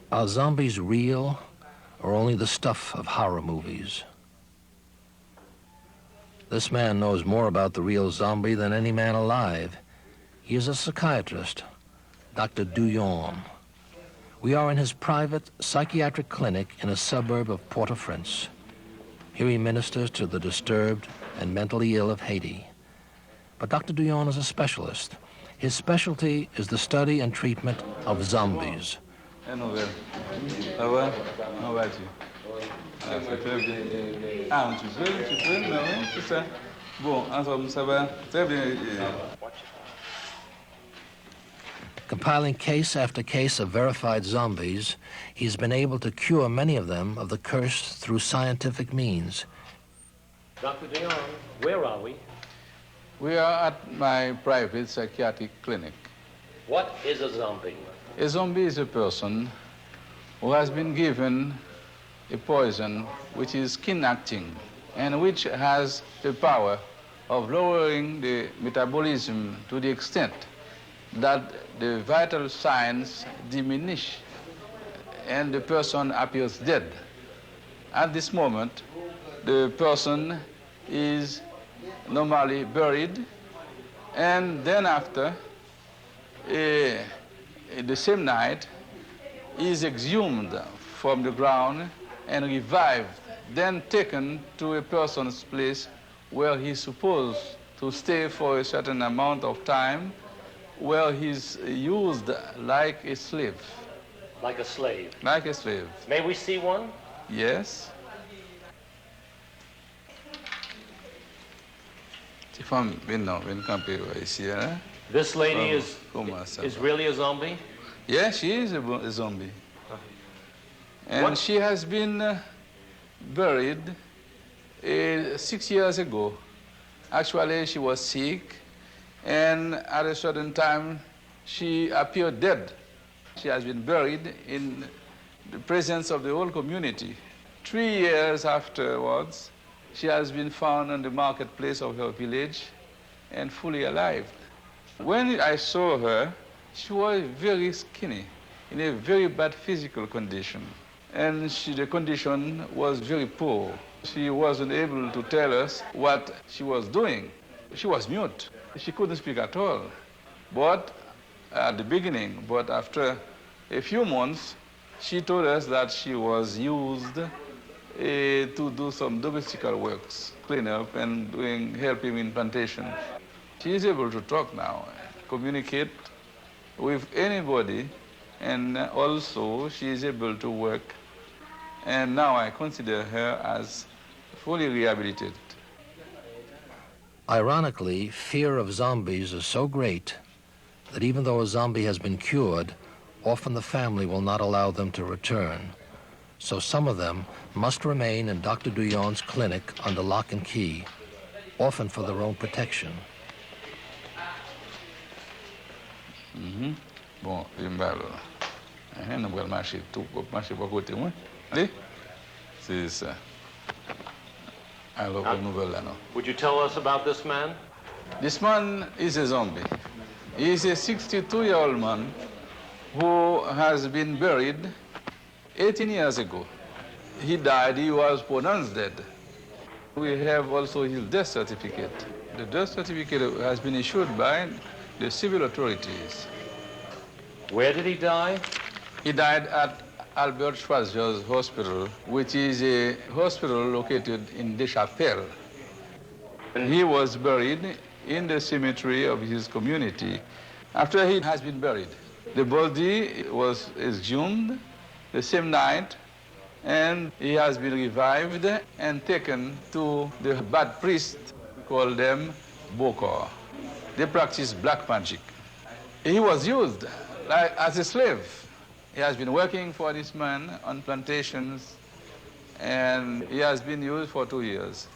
Are zombies real or only the stuff of horror movies? This man knows more about the real zombie than any man alive. He is a psychiatrist, Dr. Douillon. We are in his private psychiatric clinic in a suburb of Port-au-Prince. Here he ministers to the disturbed and mentally ill of Haiti. But Dr. Douillon is a specialist. His specialty is the study and treatment of zombies. Compiling case after case of verified zombies, he's been able to cure many of them of the curse through scientific means. Dr. Dion, where are we? We are at my private psychiatric clinic. What is a zombie? A zombie is a person who has been given a poison which is skin-acting and which has the power of lowering the metabolism to the extent that the vital signs diminish and the person appears dead. At this moment, the person is normally buried, and then after, the same night, is exhumed from the ground and revived, then taken to a person's place where he's supposed to stay for a certain amount of time, where he's used like a slave. Like a slave? Like a slave. May we see one? Yes. This lady is really a zombie? Yes, she is a zombie. And she has been buried 6 years ago. Actually, she was sick, and at a certain time, she appeared dead. She has been buried in the presence of the whole community. 3 years afterwards, she has been found on the marketplace of her village and fully alive. When I saw her, she was very skinny, in a very bad physical condition. And the condition was very poor. She wasn't able to tell us what she was doing. She was mute. She couldn't speak at all. But at the beginning, but after a few months, she told us that she was used to do some domestical works, clean up and helping in plantation. She is able to talk now, communicate with anybody, and also she is able to work. And now I consider her as fully rehabilitated. Ironically, fear of zombies is so great that even though a zombie has been cured, often the family will not allow them to return. So some of them must remain in Dr. Douillon's clinic under lock and key, often for their own protection. Bon, não vou marcher tout, marcher para côté moi. Allez, c'est ça. Alors, nouvelle là, non. Would you tell us about this man? This man is a zombie. He is a 62-year-old man who has been buried 18 years ago. He died, he was pronounced dead. We have also his death certificate. The death certificate has been issued by the civil authorities. Where did he die? He died at Albert Schweitzer's hospital, which is a hospital located in Deschapelles. And he was buried in the cemetery of his community. After he has been buried, the body was exhumed the same night, and he has been revived and taken to the bad priest, we call them Bokor. They practice black magic. He was used as a slave. He has been working for this man on plantations, and he has been used for 2 years.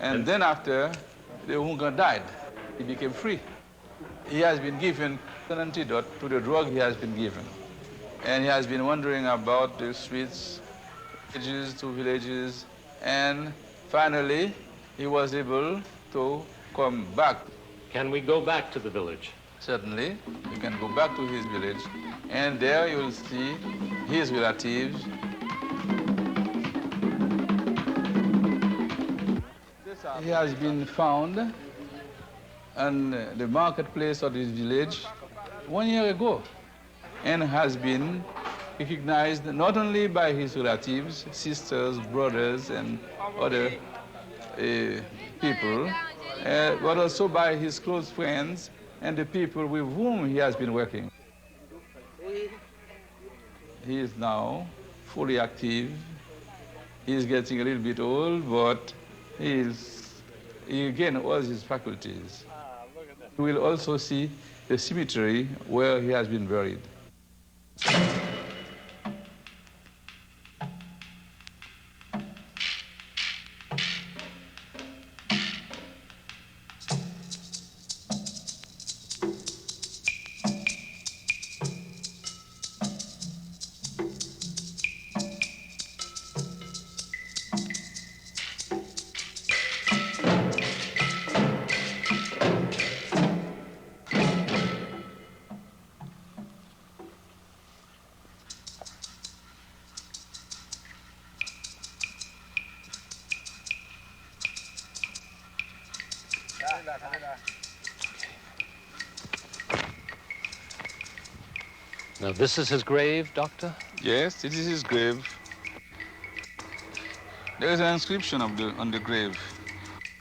And then after, the hunger died. He became free. He has been given an antidote to the drug he has been given. And he has been wandering about the streets, villages to villages, and finally, he was able to come back. Can we go back to the village? certainly. You can go back to his village, and there you will see his relatives. He has been found in the marketplace of his village 1 year ago and has been recognized not only by his relatives, sisters, brothers, and other people, but also by his close friends and the people with whom he has been working. He is now fully active. He is getting a little bit old, but he again all his faculties. We will also see the cemetery where he has been buried. Now, this is his grave, Doctor? Yes, it is his grave. There is an inscription on the grave.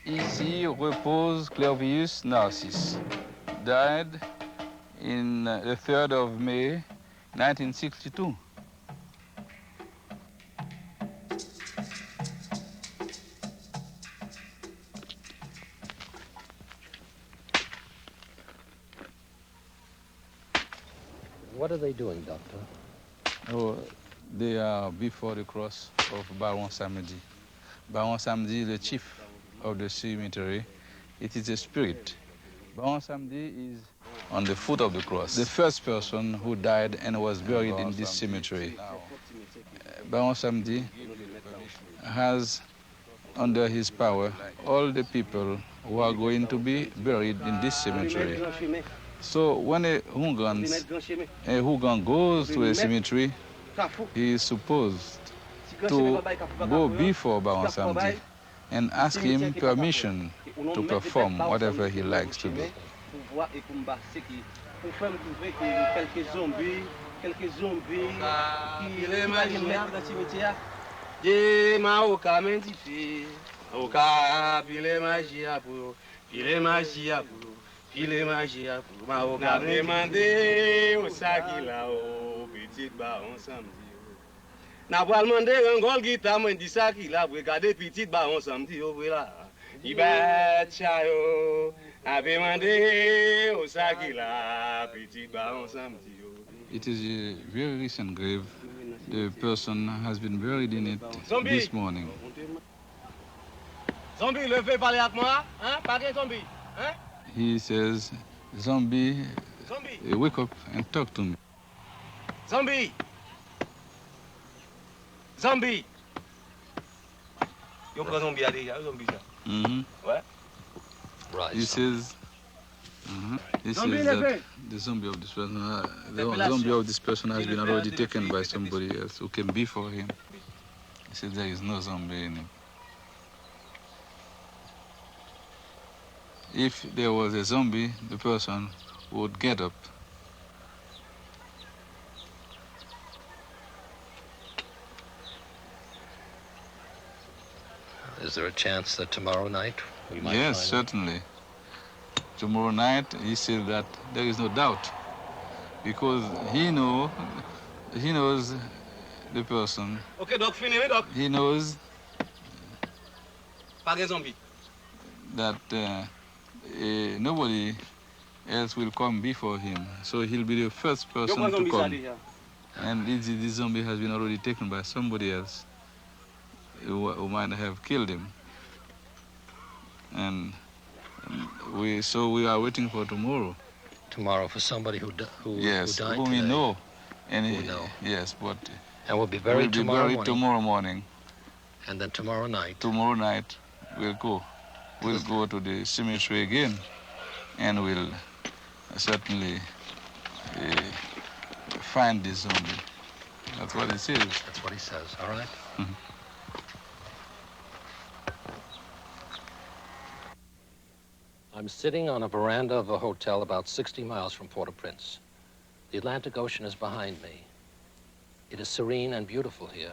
Ici repose Clervius Narcisse, died in the 3rd of May, 1962. What are they doing, Doctor? Oh, they are before the cross of Baron Samedi. Baron Samedi is the chief of the cemetery. It is a spirit. Baron Samedi is on the foot of the cross, the first person who died and was buried in this cemetery. Baron Samedi has under his power all the people who are going to be buried in this cemetery. So when a Hugan goes to a cemetery, he is supposed to go before Baron Samedi and ask him permission to perform whatever he likes to do. Il est magia pour ma oka demandé au saki la o petit ba on samedi. Na pral mandé un gol guitar moi di saki la pour garder petit ba on samedi o la. I ba chayo a demandé au saki la petit ba on samedi. It is a very recent grave. The person has been buried in it this morning. Zombie, levez parler avec moi, hein? Pas de zombie, hein? He says, Zombie, wake up and talk to me. Zombie! Zombie! You prend zombie à déjà, zombie ça. Ouais. Right. He says, he says that the zombie of this person, the zombie of this person has been already taken by somebody else who came before him. He said there is no zombie in him. If there was a zombie, the person would get up. Is there a chance that tomorrow night we might Yes, find certainly. Tomorrow night, he said that there is no doubt, because he knows the person. Okay, doc, fini, doc. He knows Pas de zombie. that nobody else will come before him, so he'll be the first person to come. And this zombie has been already taken by somebody else who might have killed him. And we are waiting for tomorrow. Tomorrow for somebody who died Yes, today. whom we know. And we know. Yes, but And will be buried tomorrow morning. And then tomorrow night. Tomorrow night we'll go. We'll go to the cemetery again, and we'll certainly find this zombie. That's what it says. That's what he says, all right? Mhm. I'm sitting on a veranda of a hotel about 60 miles from Port-au-Prince. The Atlantic Ocean is behind me. It is serene and beautiful here.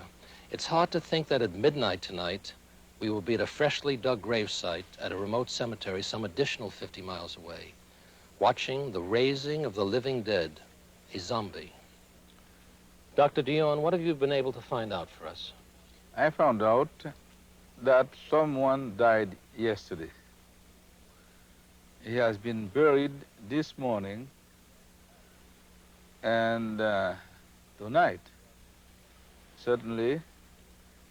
It's hard to think that at midnight tonight, we will be at a freshly dug gravesite at a remote cemetery some additional 50 miles away, watching the raising of the living dead, a zombie. Dr. Dion, what have you been able to find out for us? I found out that someone died yesterday. He has been buried this morning and tonight. Certainly,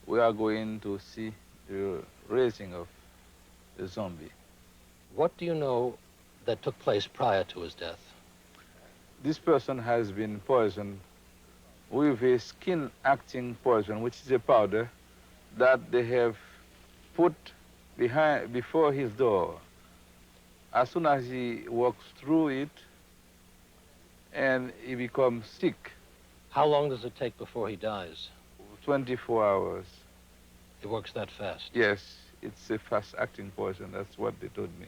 we are going to see the raising of the zombie. What do you know that took place prior to his death? This person has been poisoned with a skin-acting poison, which is a powder that they have put before his door. As soon as he walks through it, and he becomes sick. How long does it take before he dies? 24 hours. It works that fast. Yes, it's a fast-acting poison. That's what they told me.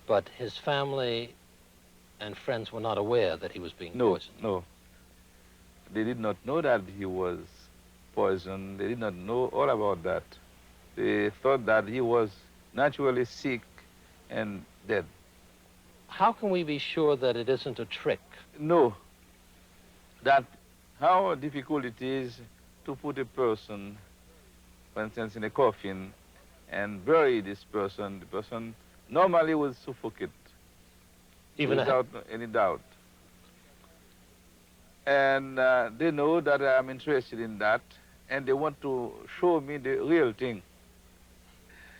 But his family and friends were not aware that he was being poisoned? No. They did not know that he was poisoned. They did not know all about that. They thought that he was naturally sick and dead. How can we be sure that it isn't a trick? No. That how difficult it is to put a person, for instance, in a coffin and bury this person. The person normally would suffocate without any doubt. And they know that I'm interested in that, and they want to show me the real thing.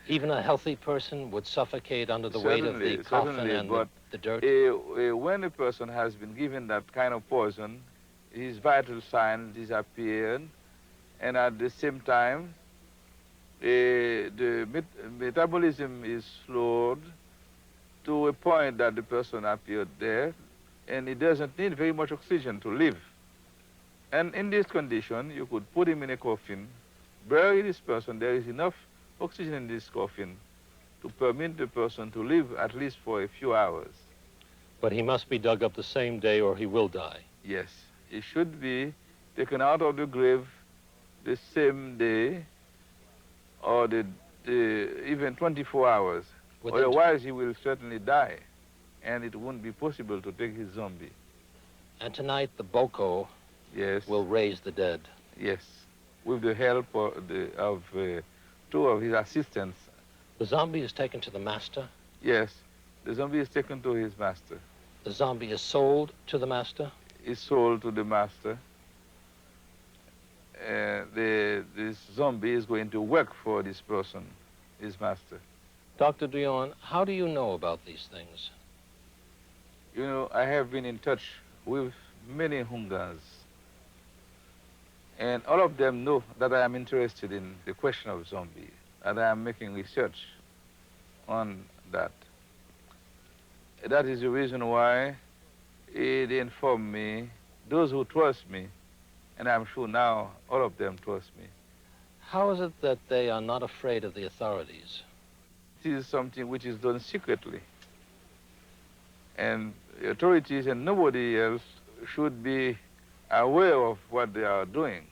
Even a healthy person would suffocate under the weight of the coffin and the dirt? When a person has been given that kind of poison, his vital signs disappear, and at the same time, the metabolism is slowed to a point that the person appeared there, and he doesn't need very much oxygen to live. And in this condition, you could put him in a coffin, bury this person. There is enough oxygen in this coffin to permit the person to live at least for a few hours. But he must be dug up the same day or he will die. Yes, he should be taken out of the grave the same day or even 24 hours. Otherwise, he will certainly die, and it won't be possible to take his zombie. And tonight, the Boko will raise the dead. Yes, with the help of two of his assistants. The zombie is taken to the master? Yes, the zombie is taken to his master. The zombie is sold to the master? Is sold to the master. This zombie is going to work for this person, his master. Dr. Dion, how do you know about these things? You know, I have been in touch with many Hungas, and all of them know that I am interested in the question of zombie, and I am making research on that. That is the reason why they inform me, those who trust me, and I'm sure now all of them trust me. How is it that they are not afraid of the authorities? It is something which is done secretly. And the authorities and nobody else should be aware of what they are doing.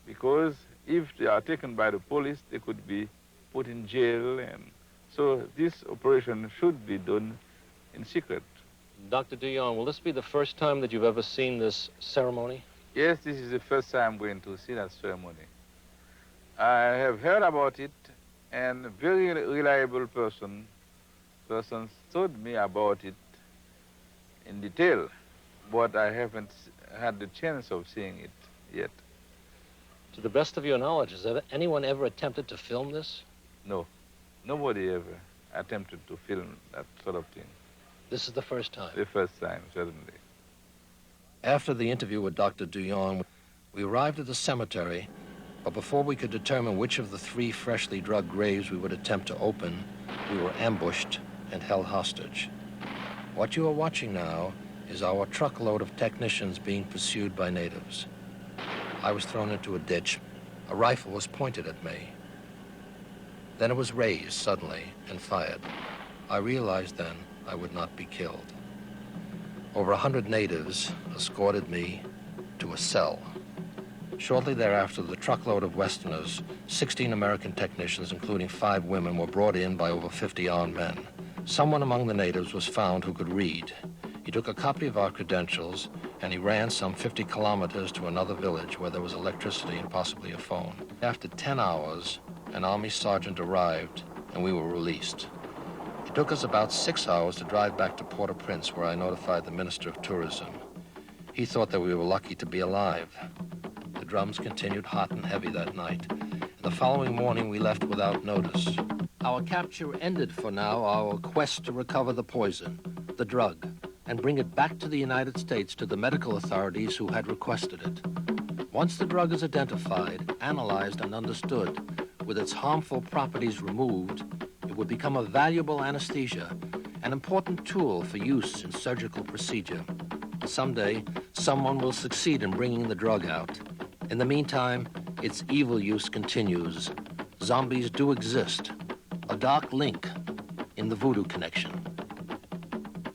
Because if they are taken by the police, they could be put in jail. And so this operation should be done in secret. Dr. Dion, will this be the first time that you've ever seen this ceremony? Yes, this is the first time I'm going to see that ceremony. I have heard about it, and a very reliable persons told me about it in detail, but I haven't had the chance of seeing it yet. To the best of your knowledge, has anyone ever attempted to film this? No, nobody ever attempted to film that sort of thing. This is the first time? The first time, certainly. After the interview with Dr. Dion, we arrived at the cemetery, but before we could determine which of the 3 freshly dug graves we would attempt to open, we were ambushed and held hostage. What you are watching now is our truckload of technicians being pursued by natives. I was thrown into a ditch. A rifle was pointed at me. Then it was raised suddenly and fired. I realized then I would not be killed. Over 100 natives escorted me to a cell. Shortly thereafter, the truckload of Westerners, 16 American technicians, including 5 women, were brought in by over 50 armed men. Someone among the natives was found who could read. He took a copy of our credentials, and he ran some 50 kilometers to another village where there was electricity and possibly a phone. After 10 hours, an Army sergeant arrived, and we were released. It took us about 6 hours to drive back to Port-au-Prince, where I notified the Minister of Tourism. He thought that we were lucky to be alive. The drums continued hot and heavy that night. The following morning, we left without notice. Our capture ended for now our quest to recover the poison, the drug, and bring it back to the United States to the medical authorities who had requested it. Once the drug is identified, analyzed, and understood, with its harmful properties removed, it would become a valuable anesthesia, an important tool for use in surgical procedure. Someday, someone will succeed in bringing the drug out. In the meantime, its evil use continues. Zombies do exist, a dark link in the voodoo connection.